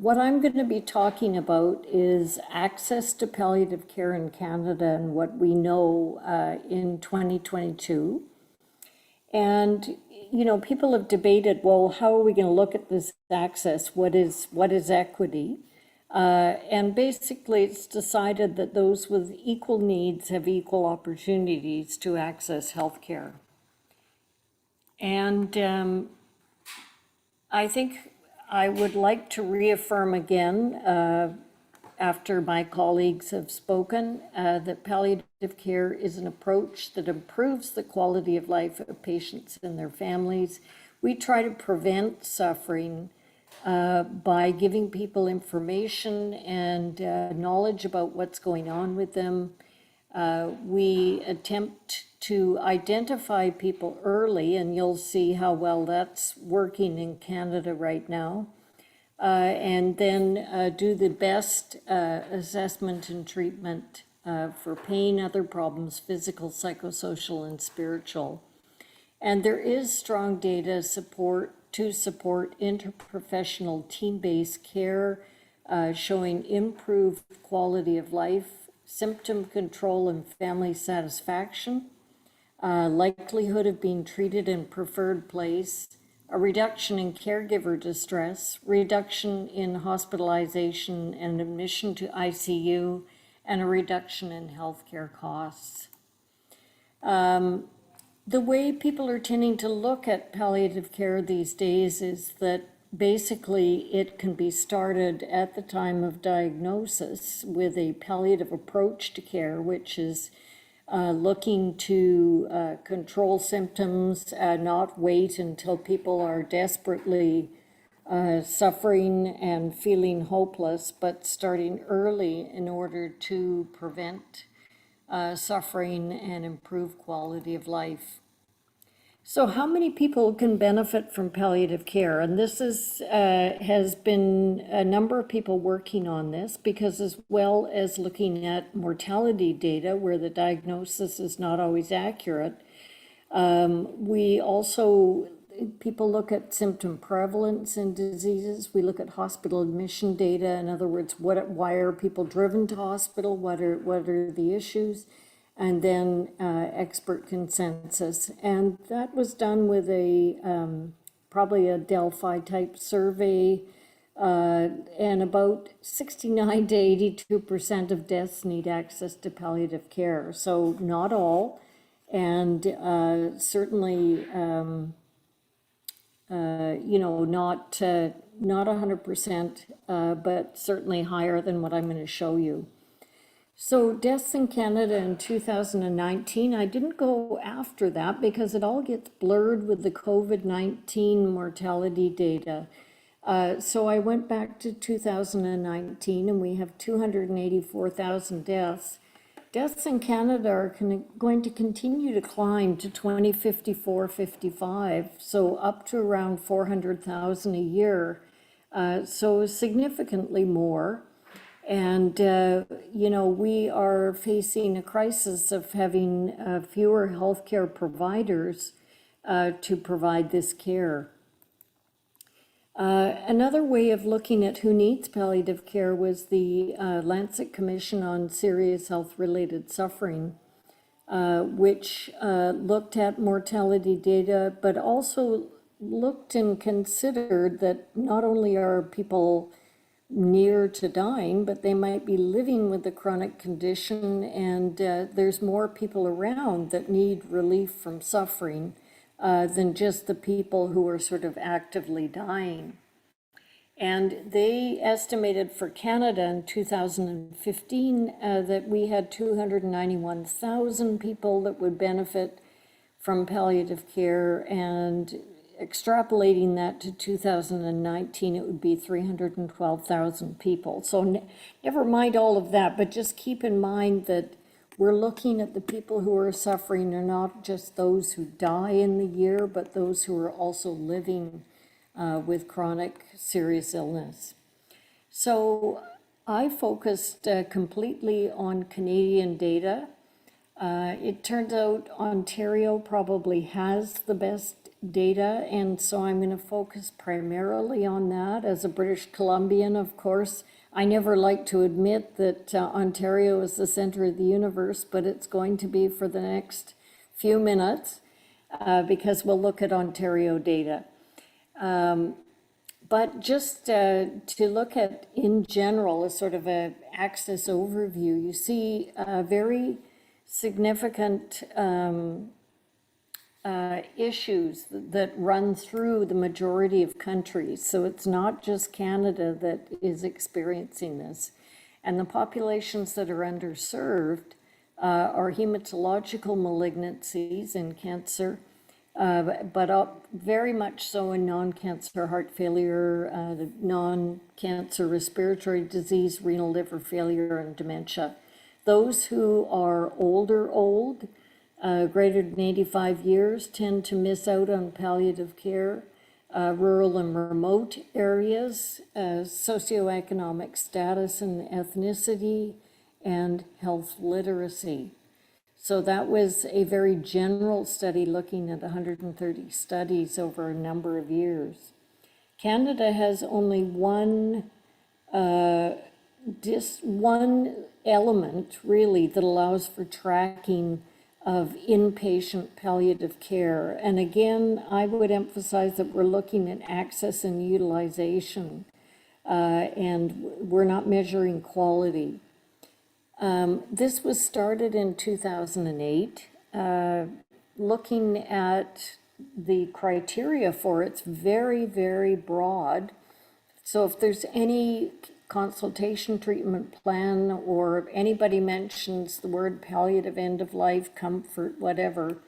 what I'm going to be talking about is access to palliative care in Canada and what we know in 2022. And, you know, people have debated, well, how are we going to look at this access? What is equity? And basically, it's decided that those with equal needs have equal opportunities to access healthcare. And I think I would like to reaffirm again, after my colleagues have spoken, that palliative care is an approach that improves the quality of life of patients and their families. We try to prevent suffering by giving people information and knowledge about what's going on with them. We attempt to identify people early, and you'll see how well that's working in Canada right now, and then do the best assessment and treatment for pain, other problems, physical, psychosocial, and spiritual. And there is strong data to support interprofessional team-based care, showing improved quality of life, symptom control and family satisfaction, likelihood of being treated in preferred place, a reduction in caregiver distress, reduction in hospitalization and admission to ICU, and a reduction in healthcare costs. The way people are tending to look at palliative care these days is that basically it can be started at the time of diagnosis with a palliative approach to care, which is looking to control symptoms, not wait until people are desperately suffering and feeling hopeless, but starting early in order to prevent suffering and improve quality of life. So how many people can benefit from palliative care? And this has been a number of people working on this, because as well as looking at mortality data where the diagnosis is not always accurate, we also, people look at symptom prevalence in diseases. We look at hospital admission data. In other words, why are people driven to hospital? What are the issues? And then expert consensus. And that was done with probably a Delphi type survey, and about 69 to 82% of deaths need access to palliative care. So not all, and certainly, you know, not 100%, but certainly higher than what I'm going to show you. So deaths in Canada in 2019, I didn't go after that because it all gets blurred with the COVID-19 mortality data. So I went back to 2019 and we have 284,000 deaths. Deaths in Canada are going to continue to climb to 2054-55, so up to around 400,000 a year, so significantly more. And, you know, we are facing a crisis of having fewer healthcare providers to provide this care. Another way of looking at who needs palliative care was the Lancet Commission on Serious Health-Related Suffering, which looked at mortality data, but also looked and considered that not only are people near to dying, but they might be living with the chronic condition, and there's more people around that need relief from suffering than just the people who are sort of actively dying. And they estimated for Canada in 2015 that we had 291,000 people that would benefit from palliative care, and extrapolating that to 2019, it would be 312,000 people. So never mind all of that, but just keep in mind that we're looking at the people who are suffering are not just those who die in the year, but those who are also living with chronic serious illness. So I focused completely on Canadian data. It turns out Ontario probably has the best data, and so I'm going to focus primarily on that. As a British Columbian, of course, I never like to admit that Ontario is the center of the universe, but it's going to be for the next few minutes because we'll look at Ontario data. But just to look at, in general, a sort of a access overview, you see very significant issues that run through the majority of countries. So it's not just Canada that is experiencing this. And the populations that are underserved are hematological malignancies and cancer, but very much so in non-cancer heart failure, non-cancer respiratory disease, renal liver failure, and dementia. Those who are old, greater than 85 years, tend to miss out on palliative care. Rural and remote areas, socioeconomic status and ethnicity, and health literacy. So that was a very general study looking at 130 studies over a number of years. Canada has only one element, really, that allows for tracking of inpatient palliative care. And again, I would emphasize that we're looking at access and utilization, and we're not measuring quality. This was started in 2008. Looking at the criteria for it's very, very broad. So if there's any consultation treatment plan or anybody mentions the word palliative, end of life, comfort, whatever,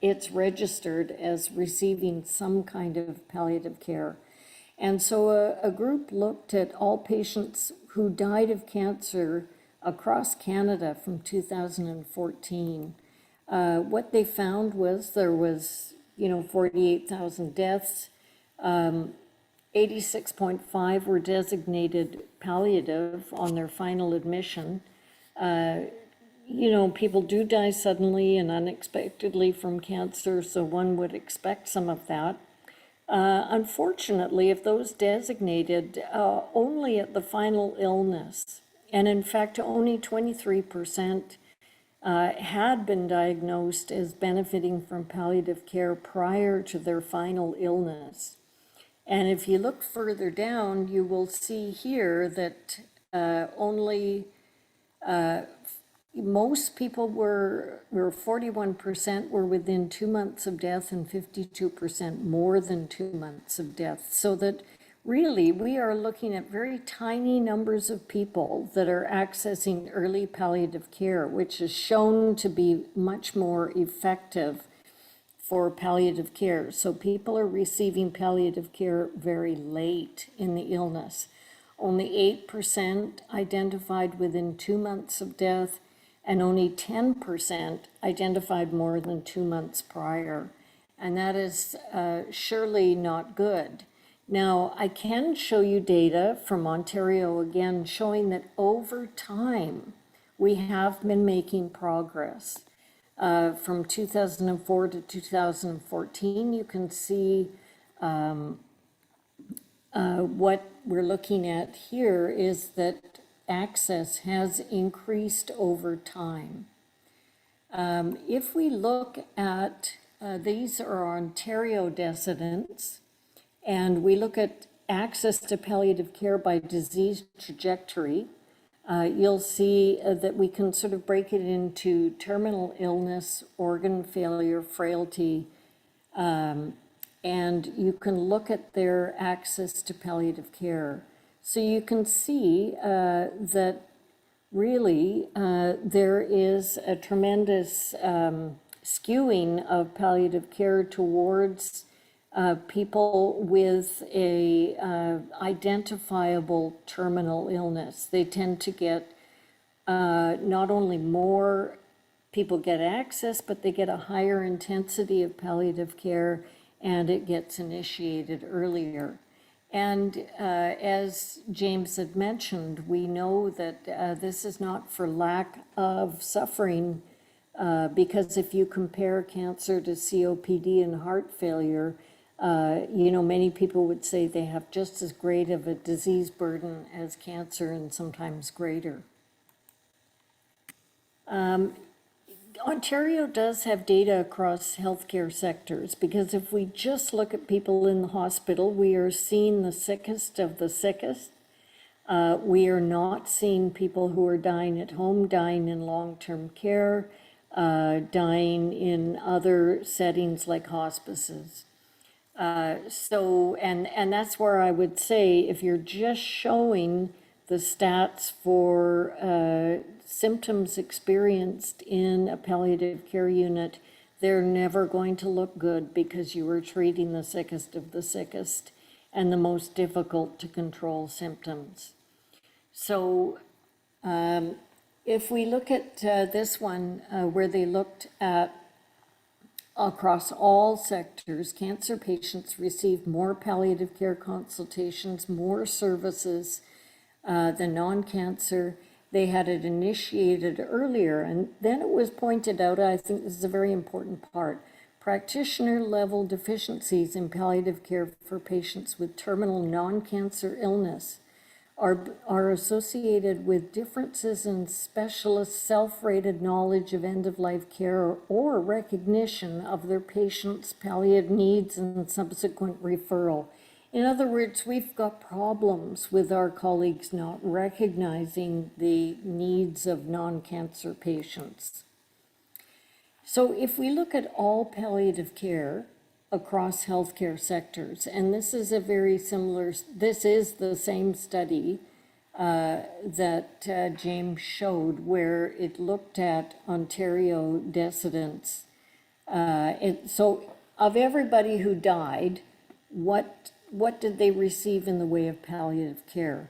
it's registered as receiving some kind of palliative care. And so a group looked at all patients who died of cancer across Canada from 2014. What they found was there was, 48,000 deaths. 86.5 were designated palliative on their final admission. People do die suddenly and unexpectedly from cancer, so one would expect some of that. Unfortunately, of those designated, only at the final illness, and in fact, only 23% had been diagnosed as benefiting from palliative care prior to their final illness. And if you look further down, you will see here that most people were 41% were within 2 months of death and 52% more than 2 months of death. So that really we are looking at very tiny numbers of people that are accessing early palliative care, which is shown to be much more effective for palliative care. So people are receiving palliative care very late in the illness. Only 8% identified within 2 months of death, and only 10% identified more than 2 months prior. And that is surely not good. Now, I can show you data from Ontario again, showing that over time, we have been making progress. From 2004 to 2014, you can see what we're looking at here is that access has increased over time. If we look at, these are Ontario decedents, and we look at access to palliative care by disease trajectory, you'll see that we can sort of break it into terminal illness, organ failure, frailty, and you can look at their access to palliative care. So you can see that really there is a tremendous skewing of palliative care towards people with a identifiable terminal illness. They tend to get not only more people get access, but they get a higher intensity of palliative care, and it gets initiated earlier. And as James had mentioned, we know that this is not for lack of suffering because if you compare cancer to COPD and heart failure, you know, many people would say they have just as great of a disease burden as cancer and sometimes greater. Ontario does have data across healthcare sectors, because if we just look at people in the hospital, we are seeing the sickest of the sickest. We are not seeing people who are dying at home, dying in long-term care, dying in other settings like hospices. And that's where I would say, if you're just showing the stats for symptoms experienced in a palliative care unit, they're never going to look good, because you are treating the sickest of the sickest and the most difficult to control symptoms. So if we look at this one, where they looked at across all sectors, cancer patients received more palliative care consultations, more services than non-cancer. They had it initiated earlier, and then it was pointed out, I think this is a very important part, practitioner level deficiencies in palliative care for patients with terminal non-cancer illness are associated with differences in specialist self-rated knowledge of end-of-life care or recognition of their patients' palliative needs and subsequent referral. In other words, we've got problems with our colleagues not recognizing the needs of non-cancer patients. So if we look at all palliative care across healthcare sectors, and this is a very similar, this is the same study that James showed, where it looked at Ontario decedents. So of everybody who died, what did they receive in the way of palliative care?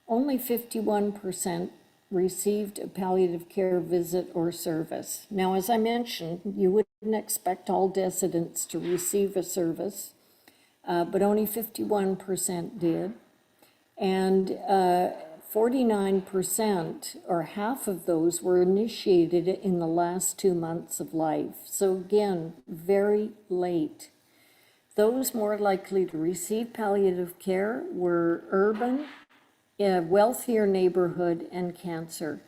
Only 51% received a palliative care visit or service. Now, as I mentioned, you wouldn't expect all decedents to receive a service, but only 51% did. And 49%, or half of those, were initiated in the last 2 months of life. So again, very late. Those more likely to receive palliative care were urban, wealthier neighborhood, and cancer.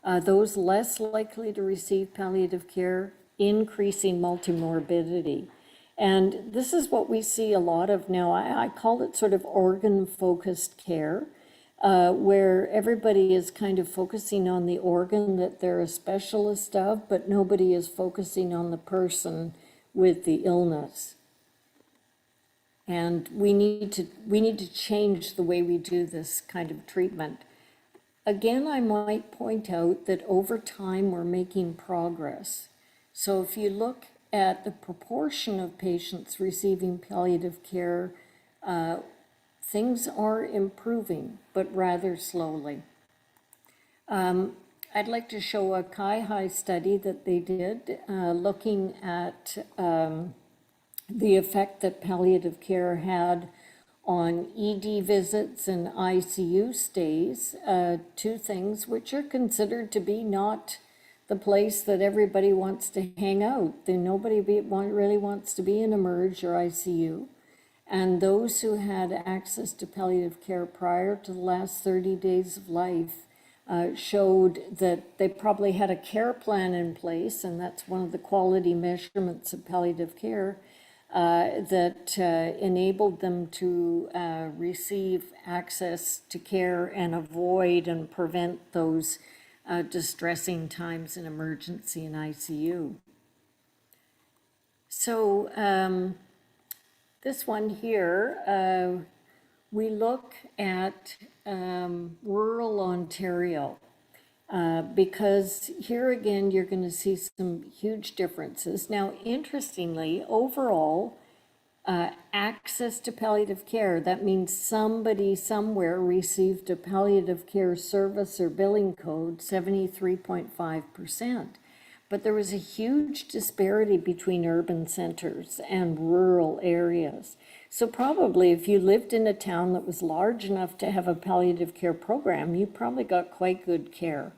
Those less likely to receive palliative care, increasing multimorbidity. And this is what we see a lot of now. I call it sort of organ-focused care, where everybody is kind of focusing on the organ that they're a specialist of, but nobody is focusing on the person with the illness. And we need to change the way we do this kind of treatment. Again, I might point out that over time we're making progress. So if you look at the proportion of patients receiving palliative care, things are improving, but rather slowly. I'd like to show a Kai-Hai study that they did, looking at the effect that palliative care had on ED visits and ICU stays, two things which are considered to be not the place that everybody wants to hang out. Nobody really wants to be in emerge or ICU. And those who had access to palliative care prior to the last 30 days of life showed that they probably had a care plan in place, and that's one of the quality measurements of palliative care, that enabled them to receive access to care and avoid and prevent those distressing times in emergency and ICU. So this one here, we look at rural Ontario. Because here again, you're going to see some huge differences. Now, interestingly, overall, access to palliative care, that means somebody somewhere received a palliative care service or billing code, 73.5%. But there was a huge disparity between urban centers and rural areas. So probably if you lived in a town that was large enough to have a palliative care program, you probably got quite good care.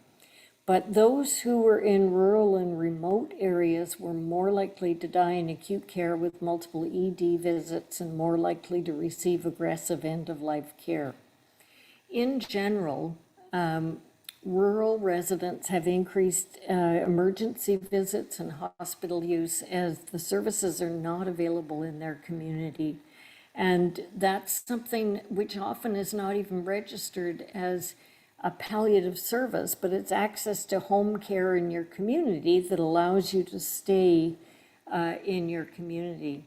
But those who were in rural and remote areas were more likely to die in acute care with multiple ED visits and more likely to receive aggressive end-of-life care. In general, rural residents have increased emergency visits and hospital use as the services are not available in their community. And that's something which often is not even registered as a palliative service, but it's access to home care in your community that allows you to stay in your community.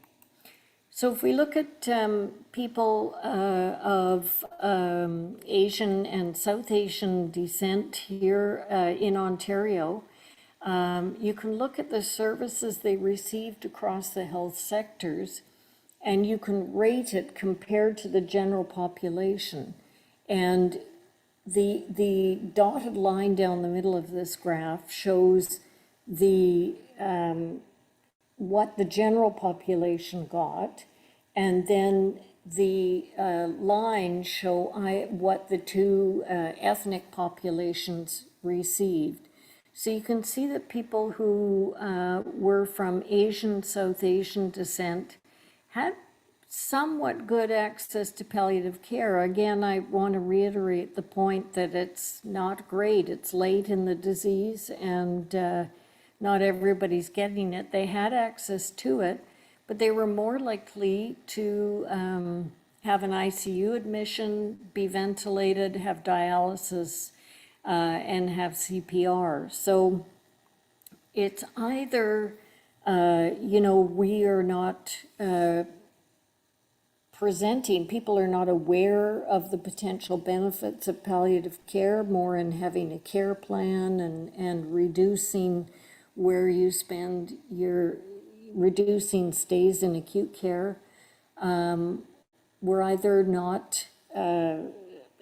So if we look at people of Asian and South Asian descent here in Ontario, you can look at the services they received across the health sectors, and you can rate it compared to the general population. And the dotted line down the middle of this graph shows the what the general population got, and then the lines show what the two ethnic populations received. So you can see that people who were from Asian, South Asian descent had somewhat good access to palliative care. Again, I want to reiterate the point that it's not great. It's late in the disease and not everybody's getting it. They had access to it, but they were more likely to have an ICU admission, be ventilated, have dialysis, and have CPR. So it's either, we are not people are not aware of the potential benefits of palliative care, more in having a care plan and reducing where you spend reducing stays in acute care. We're either not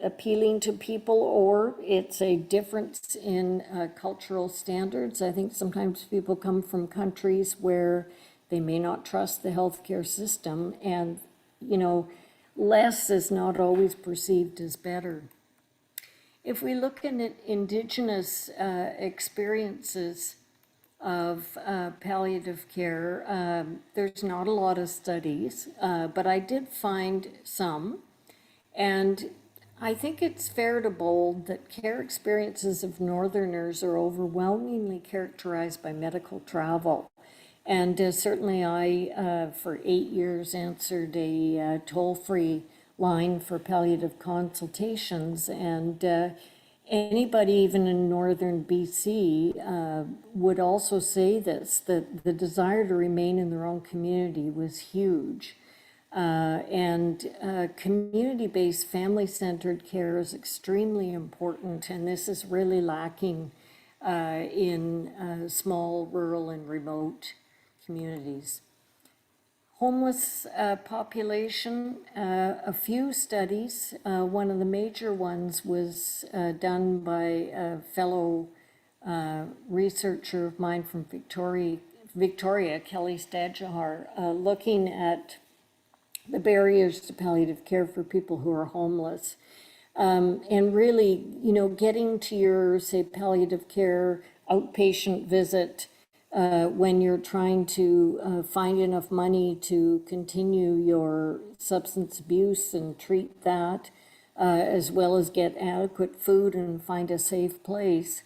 appealing to people, or it's a difference in cultural standards. I think sometimes people come from countries where they may not trust the healthcare system, and less is not always perceived as better. If we look at Indigenous experiences of palliative care, there's not a lot of studies, but I did find some. And I think it's fair to bold that care experiences of Northerners are overwhelmingly characterized by medical travel. And certainly I, for 8 years, answered a toll-free line for palliative consultations, and anybody even in northern BC would also say this, that the desire to remain in their own community was huge. And community-based, family-centered care is extremely important, and this is really lacking in small, rural, and remote communities. Homeless population, a few studies. One of the major ones was done by a fellow researcher of mine from Victoria, Kelly Stadjahar, looking at the barriers to palliative care for people who are homeless. And really, getting to your, say, palliative care outpatient visit when you're trying to find enough money to continue your substance abuse and treat that, as well as get adequate food and find a safe place,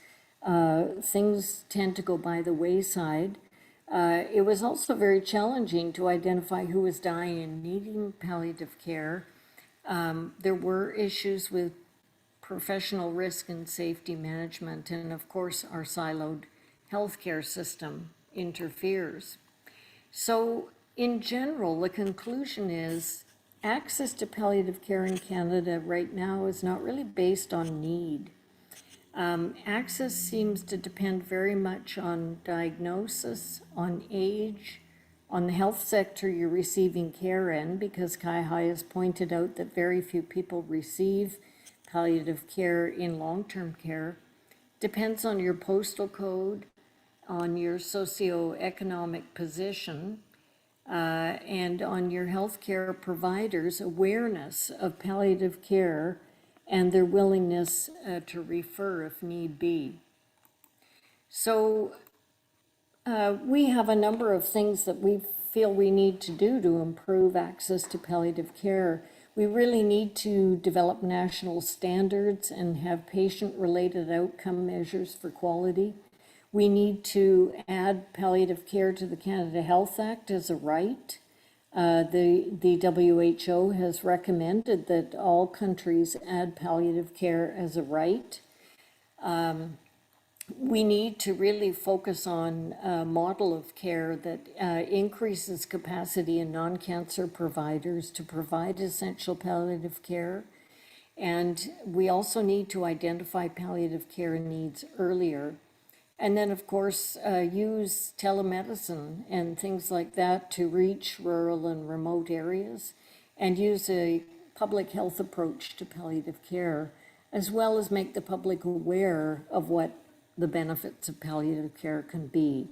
things tend to go by the wayside. It was also very challenging to identify who was dying and needing palliative care. There were issues with professional risk and safety management, and of course our siloed healthcare system interferes. So in general, the conclusion is access to palliative care in Canada right now is not really based on need. Access seems to depend very much on diagnosis, on age, on the health sector you're receiving care in, because Kai-Hai has pointed out that very few people receive palliative care in long-term care. Depends on your postal code, on your socioeconomic position, and on your healthcare providers' awareness of palliative care and their willingness to refer if need be. So we have a number of things that we feel we need to do to improve access to palliative care. We really need to develop national standards and have patient-related outcome measures for quality. We need to add palliative care to the Canada Health Act as a right. The WHO has recommended that all countries add palliative care as a right. We need to really focus on a model of care that increases capacity in non-cancer providers to provide essential palliative care. And we also need to identify palliative care needs earlier. And then, of course, use telemedicine and things like that to reach rural and remote areas, and use a public health approach to palliative care, as well as make the public aware of what the benefits of palliative care can be.